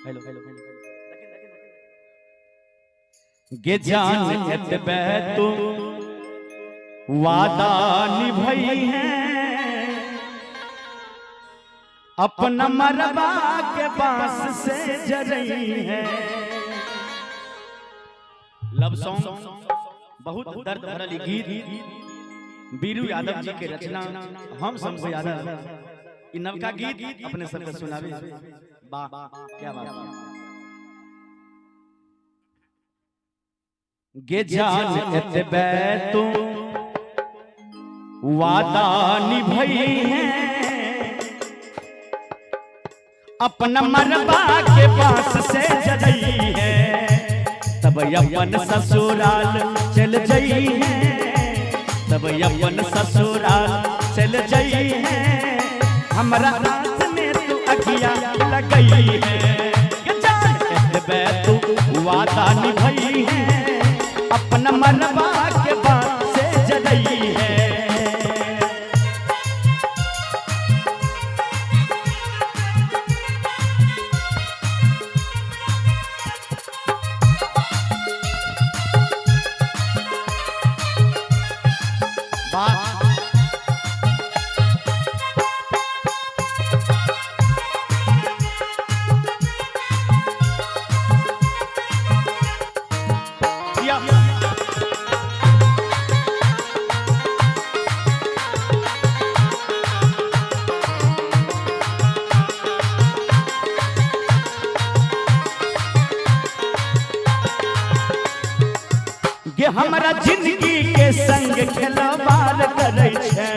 Hello गे जान एतबे तो वादा निभई है अपना मरबा के पास से जरई है। लव सॉन्ग बहुत दर्द भरल गीत बीरू यादव जी के रचना हम सबको याद है। इ नवका गीत अपने सबके सुनावे। वाह क्या बात है। गे जान एतबे तो वादा निभई है अपना मरबा के पास से जरई है तब अपन ससुराल चल जई है तब अपन ससुराल चल जई है हमरा हाथ में तू अखिया लगई है एतबे तू वादा निभई है अपना मरबा के पास से जरई है। ये हमारा जिंदगी के संग खिलवाड़ करे छे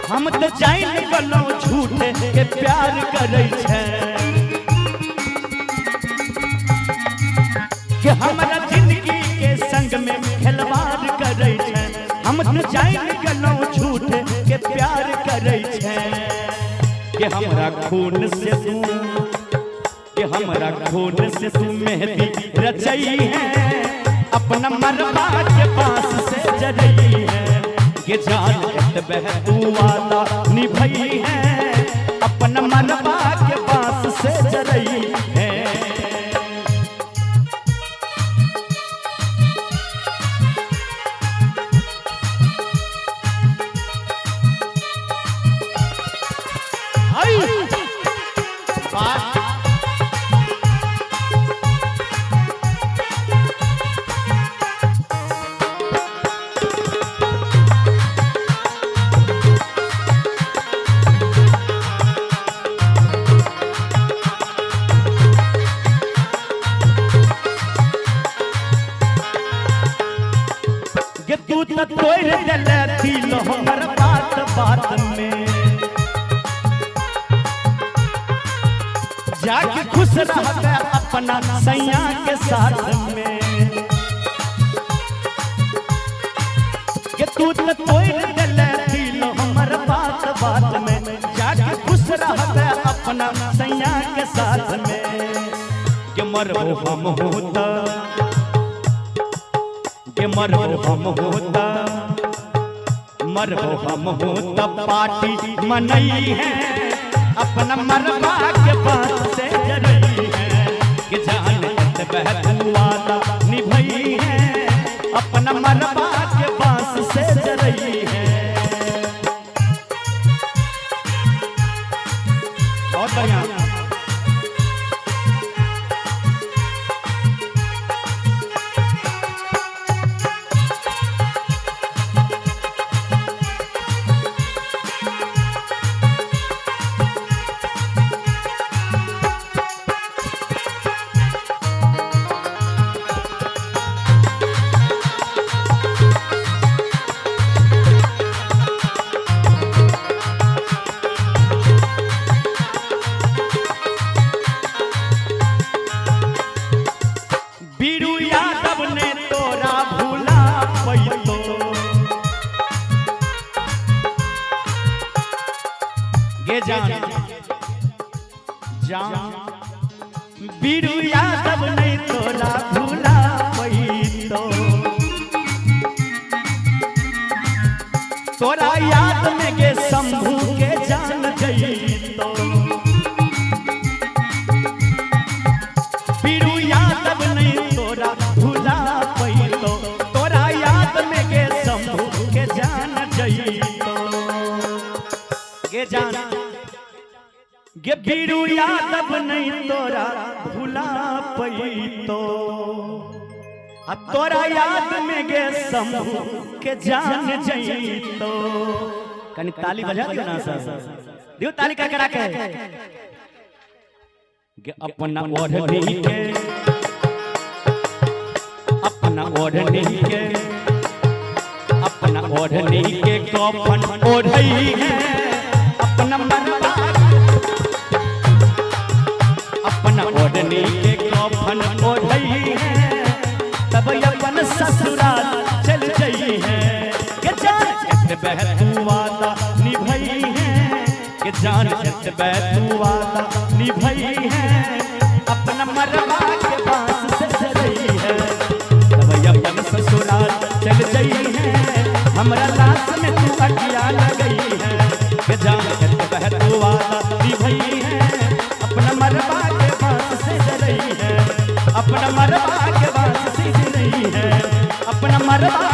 हम तो जान गलो झूठे के प्यार करे छे कि हमारा जिंदगी के संग में खिलवाड़ करे छे हम तो जान गलो झूठे के प्यार करे छे कि हमारा खून से तू कि हमरा खून से तू मेहंदी रचई है अपना मरबा के पास से जरई है कि जान एतबे तू वादा निभई है अपना मरबा के पास से जरई है। तू तो तोड़ देले दिल हमर बात बात में जाके खुश रहबे अपना सैया के साथ में कि तू तो तोड़ देले दिल हमर बात बात में जाके खुश रहबे अपना सैया के साथ में कि मरबो हम होता के मरबो हम होता पार्टी मनई है अपना मरबा के पास से जरई है कि जान एतबे तू वादा निभई है अपना मरबा के पास से जरई है। बहुत बढ़िया। बीरू यादव ने तोरा भूला पैतो गे जान जान बीरू यादव ने तोरा भूला पैतो तोरा याद में गे शंभू के जान जई तो जान गे बीरू यादव नहीं तोरा भुला पई तो तोरा याद में गे समूह के जान जई तो कनी ताली बजा दियो ना सर दियो ताली करा के गे अपना ओढ़नी के अपना ओढ़नी के अपना ओढ़नी के कफन ओढ़ई है अपना मरवा अपना ओढ़नी के कफन ओढ़ई है तब अपन ससुराल चल गई है कि जान बहतू वादा निभई है कि जान बहतू वादा निभई है अपना मरवा के बांस से सजई है तब अपन ससुराल चल गई है हमरा लाश में तू अटिया लगई है कि जान बहतू वादा निभई है अपना मरवा के बांस से सजई है अपना मरवा के बांस से नहीं है अपना मरवा